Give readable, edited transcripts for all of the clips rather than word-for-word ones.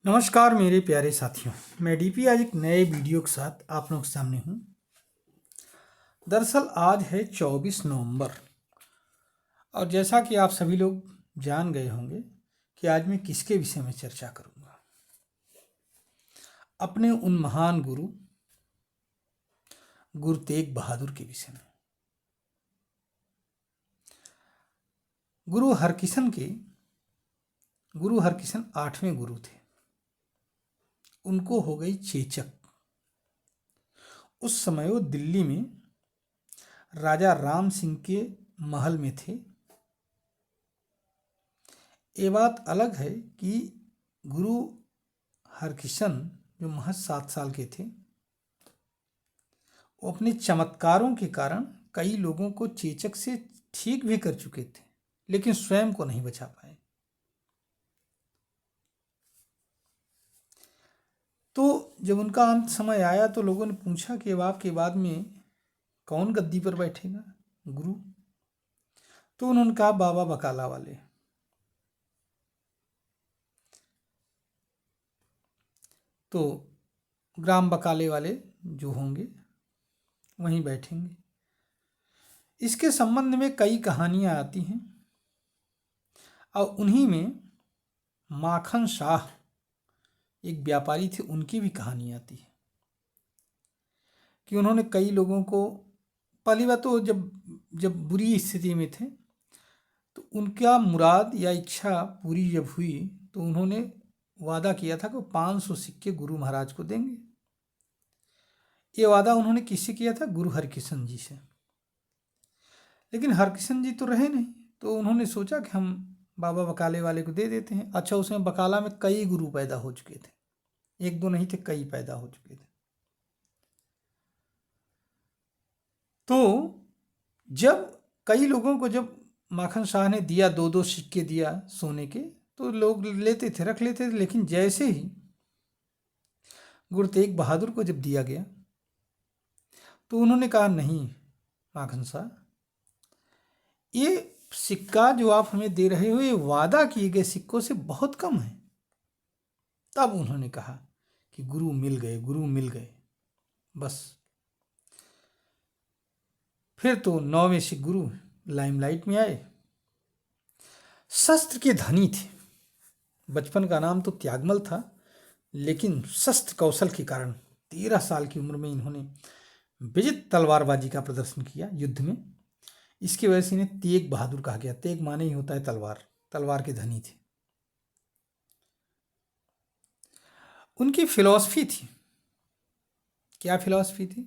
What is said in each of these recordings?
नमस्कार मेरे प्यारे साथियों। मैं डीपी आज एक नए वीडियो के साथ आप लोगों के सामने हूँ। दरअसल आज है 24 नवंबर और जैसा कि आप सभी लोग जान गए होंगे कि आज मैं किसके विषय में चर्चा करूँगा। अपने उन महान गुरु तेग बहादुर के विषय में। गुरु हरकिशन 8वें गुरु थे। उनको हो गई चेचक। उस समय वो दिल्ली में राजा राम सिंह के महल में थे। ये बात अलग है कि गुरु हरकिशन जो महज 7 साल के थे, वो अपने चमत्कारों के कारण कई लोगों को चेचक से ठीक भी कर चुके थे, लेकिन स्वयं को नहीं बचा पाए। तो जब उनका अंत समय आया तो लोगों ने पूछा कि अब आपके बाद में कौन गद्दी पर बैठेगा गुरु। तो उन्होंने कहा बाबा बकाला वाले। तो ग्राम बकाले वाले जो होंगे वहीं बैठेंगे। इसके संबंध में कई कहानियां आती हैं और उन्हीं में माखन शाह एक व्यापारी थे, उनकी भी कहानी आती है कि उन्होंने कई लोगों को, पहली बात तो जब बुरी स्थिति में थे तो उनका मुराद या इच्छा पूरी जब हुई तो उन्होंने वादा किया था कि 500 सिक्के गुरु महाराज को देंगे। ये वादा उन्होंने किससे किया था? गुरु हरकिशन जी से। लेकिन हरकिशन जी तो रहे नहीं, तो उन्होंने सोचा कि हम बाबा बकाले वाले को दे देते हैं। अच्छा, उसमें बकाला में कई गुरु पैदा हो चुके थे, एक दो नहीं थे, कई पैदा हो चुके थे। तो जब कई लोगों को जब माखन शाह ने दिया, 2-2 सिक्के दिया सोने के, तो लोग लेते थे, रख लेते थे। लेकिन जैसे ही गुरु तेग बहादुर को जब दिया गया तो उन्होंने कहा, नहीं माखन शाह, ये सिक्का जो आप हमें दे रहे हो ये वादा किए गए सिक्कों से बहुत कम है। तब उन्होंने कहा कि गुरु मिल गए, गुरु मिल गए। बस फिर तो 9वें सिख गुरु लाइमलाइट में आए। शस्त्र के धनी थे। बचपन का नाम तो त्यागमल था, लेकिन शस्त्र कौशल के कारण 13 साल की उम्र में इन्होंने विजित तलवारबाजी का प्रदर्शन किया युद्ध में। इसकी वजह से इन्हें तेग बहादुर कहा गया। तेग माने ही होता है तलवार, तलवार के धनी थे। उनकी फिलॉसफी थी, क्या फिलॉसफी थी?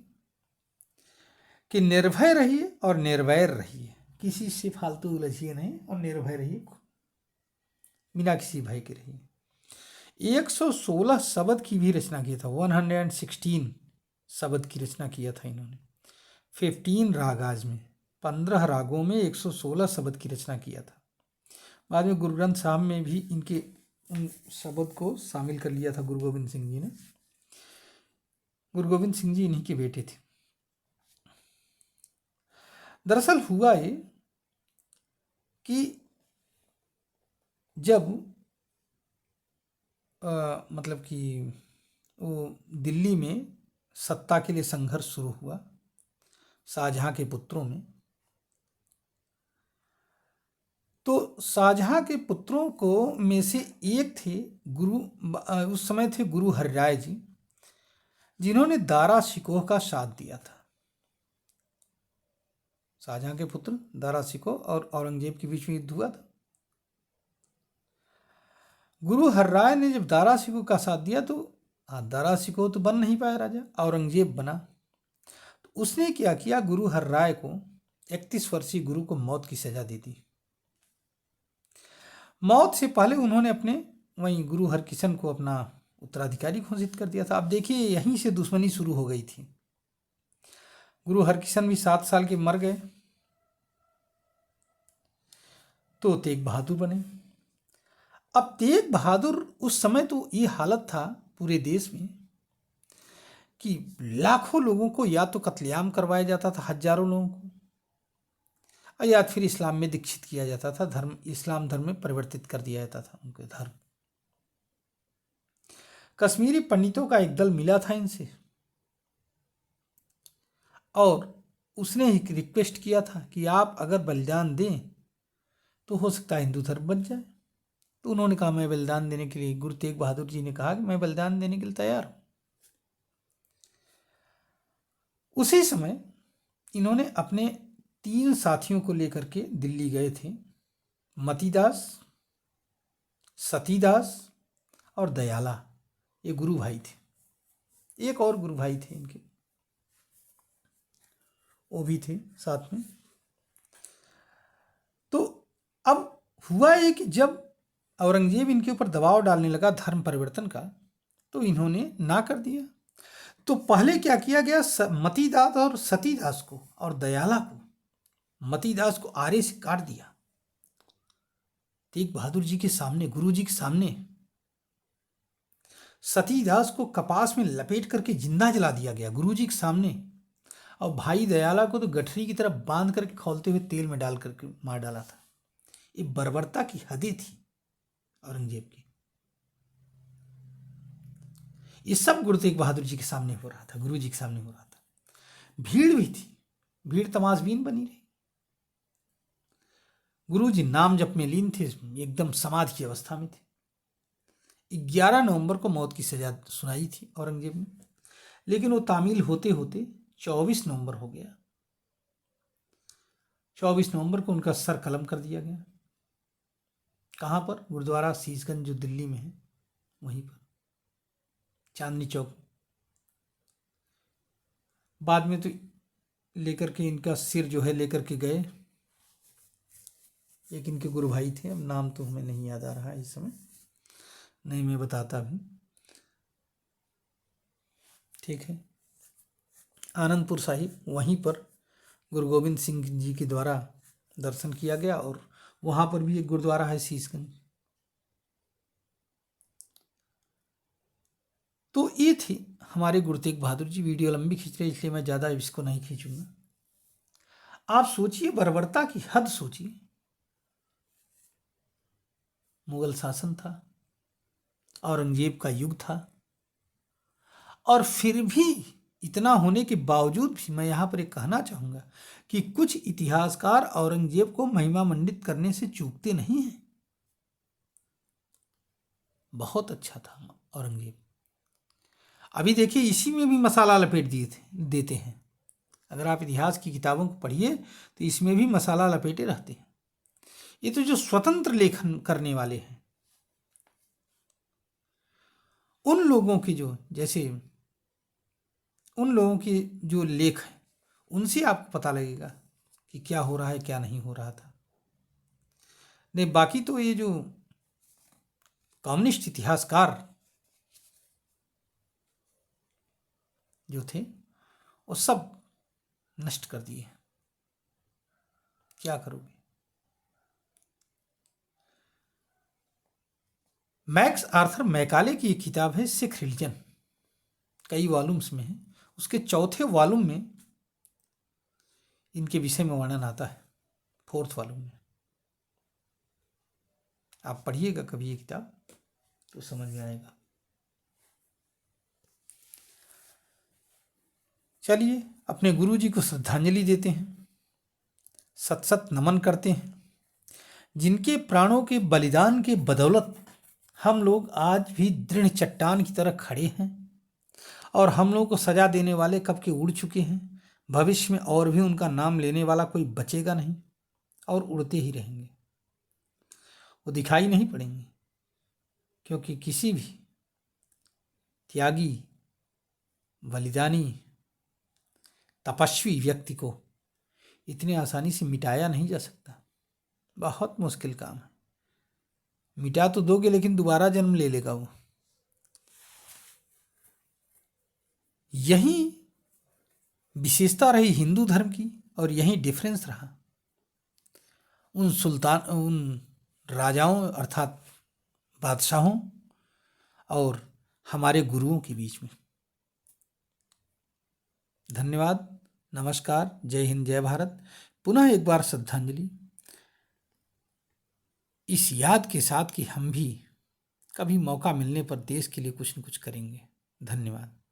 कि निर्भय रहिए और निर्वैर रहिए, किसी से फालतू उलझिए नहीं और निर्भय रहिए, बिना किसी भय के रहिए। 116 शब्द की भी रचना किया था, 116 शब्द की रचना किया था इन्होंने। 15 रागाज में, 15 रागों में 116 शब्द की रचना किया था। बाद में गुरु ग्रंथ साहब में भी इनके उन शब्द को शामिल कर लिया था गुरु गोविंद सिंह जी ने। गुरु गोविंद सिंह जी इन्हीं के बेटे थे। दरअसल हुआ ये कि जब मतलब कि वो दिल्ली में सत्ता के लिए संघर्ष शुरू हुआ शाहजहां के पुत्रों में, तो शाहजहां के पुत्रों को में से एक थे गुरु, उस समय थे गुरु हरिराय जी, जिन्होंने दारा शिकोह का साथ दिया था। शाहजहां के पुत्र दारा शिकोह और औरंगजेब के बीच में युद्ध हुआ था। गुरु हरिराय ने जब दारा शिकोह का साथ दिया तो दारा शिकोह तो बन नहीं पाया राजा, औरंगजेब बना। तो उसने क्या किया, गुरु हरिराय को 31 वर्षीय गुरु को मौत की सजा दे दी। मौत से पहले उन्होंने अपने वहीं गुरु हरकिशन को अपना उत्तराधिकारी घोषित कर दिया था। अब देखिए, यहीं से दुश्मनी शुरू हो गई थी। गुरु हरकिशन भी 7 साल के मर गए तो तेग बहादुर बने। अब तेग बहादुर, उस समय तो ये हालत था पूरे देश में कि लाखों लोगों को या तो कत्लेआम करवाया जाता था, हजारों लोगों को, या फिर इस्लाम में दीक्षित किया जाता था, इस्लाम धर्म में परिवर्तित कर दिया जाता था उनके धर्म। कश्मीरी पंडितों का एक दल मिला था इनसे और उसने एक रिक्वेस्ट किया था कि आप अगर बलिदान दें तो हो सकता है हिंदू धर्म बच जाए। तो उन्होंने कहा मैं बलिदान देने के लिए, गुरु तेग बहादुर जी ने कहा कि मैं बलिदान देने के लिए तैयार हूं। उसी समय इन्होंने अपने 3 साथियों को लेकर के दिल्ली गए थे, मतीदास, सतीदास और दयाला। ये गुरु भाई थे। एक और गुरु भाई थे इनके, वो भी थे साथ में। तो अब हुआ ये कि जब औरंगजेब इनके ऊपर दबाव डालने लगा धर्म परिवर्तन का, तो इन्होंने ना कर दिया। तो पहले क्या किया गया, मतीदास और सतीदास को और दयाला को, मतीदास को आरे से काट दिया तेग बहादुर जी के सामने, गुरु जी के सामने। सतीदास को कपास में लपेट करके जिंदा जला दिया गया गुरु जी के सामने। और भाई दयाला को तो गठरी की तरफ बांध करके खौलते हुए तेल में डाल करके मार डाला था। ये बर्बरता की हदें थी औरंगजेब की। ये सब गुरु तेग बहादुर जी के सामने हो रहा था, गुरु जी के सामने हो रहा था। भीड़ भी थी, भीड़ तमाशबीन बनी रही। गुरु जी नाम जप में लीन थे, एकदम समाधि की अवस्था में थे। 11 नवंबर को मौत की सजा सुनाई थी औरंगजेब ने, लेकिन वो तामील होते होते 24 नवंबर हो गया। 24 नवंबर को उनका सर कलम कर दिया गया। कहाँ पर? गुरुद्वारा शीशगंज जो दिल्ली में है, वहीं पर चांदनी चौक। बाद में तो लेकर के इनका सिर जो है लेकर के गए एक इनके गुरु भाई थे, अब नाम तो हमें नहीं याद आ रहा है इस समय, नहीं मैं बताता भी। ठीक है, आनंदपुर साहिब, वहीं पर गुरु गोविंद सिंह जी के द्वारा दर्शन किया गया। और वहाँ पर भी एक गुरुद्वारा है शीशगंज। तो ये थे हमारे गुरु तेग बहादुर जी। वीडियो लंबी खींच रहे इसलिए मैं ज़्यादा इसको नहीं खींचूंगा। आप सोचिए, बर्बरता की हद सोचिए। मुगल शासन था, औरंगजेब का युग था, और फिर भी इतना होने के बावजूद भी मैं यहाँ पर एक कहना चाहूँगा कि कुछ इतिहासकार औरंगजेब को महिमा मंडित करने से चूकते नहीं हैं। बहुत अच्छा था औरंगजेब। अभी देखिए, इसी में भी मसाला लपेट देते हैं। अगर आप इतिहास की किताबों को पढ़िए तो इसमें भी मसाला लपेटे रहते हैं। ये तो जो स्वतंत्र लेखन करने वाले हैं, उन लोगों की जो, जैसे उन लोगों के जो लेख हैं, उनसे आपको पता लगेगा कि क्या हो रहा है, क्या नहीं हो रहा था। नहीं, बाकी तो ये जो कम्युनिस्ट इतिहासकार जो थे वो सब नष्ट कर दिए। क्या करोगे? मैक्स आर्थर मैकाले की एक किताब है सिख रिलीजन, कई वॉल्यूम्स में है। उसके चौथे वॉल्यूम में इनके विषय में वर्णन आता है, 4th वॉल्यूम में। आप पढ़िएगा कभी ये किताब तो समझ में आएगा। चलिए अपने गुरु जी को श्रद्धांजलि देते हैं, सत सत नमन करते हैं, जिनके प्राणों के बलिदान के बदौलत हम लोग आज भी दृढ़ चट्टान की तरह खड़े हैं। और हम लोगों को सजा देने वाले कब के उड़ चुके हैं। भविष्य में और भी उनका नाम लेने वाला कोई बचेगा नहीं, और उड़ते ही रहेंगे, वो दिखाई नहीं पड़ेंगे। क्योंकि किसी भी त्यागी, बलिदानी, तपस्वी व्यक्ति को इतनी आसानी से मिटाया नहीं जा सकता। बहुत मुश्किल काम है। मिटा तो दोगे लेकिन दोबारा जन्म ले लेगा वो। यही विशेषता रही हिंदू धर्म की, और यही डिफरेंस रहा उन राजाओं अर्थात बादशाहों और हमारे गुरुओं के बीच में। धन्यवाद, नमस्कार, जय हिंद, जय भारत। पुनः एक बार श्रद्धांजलि, इस याद के साथ कि हम भी कभी मौका मिलने पर देश के लिए कुछ न कुछ करेंगे। धन्यवाद।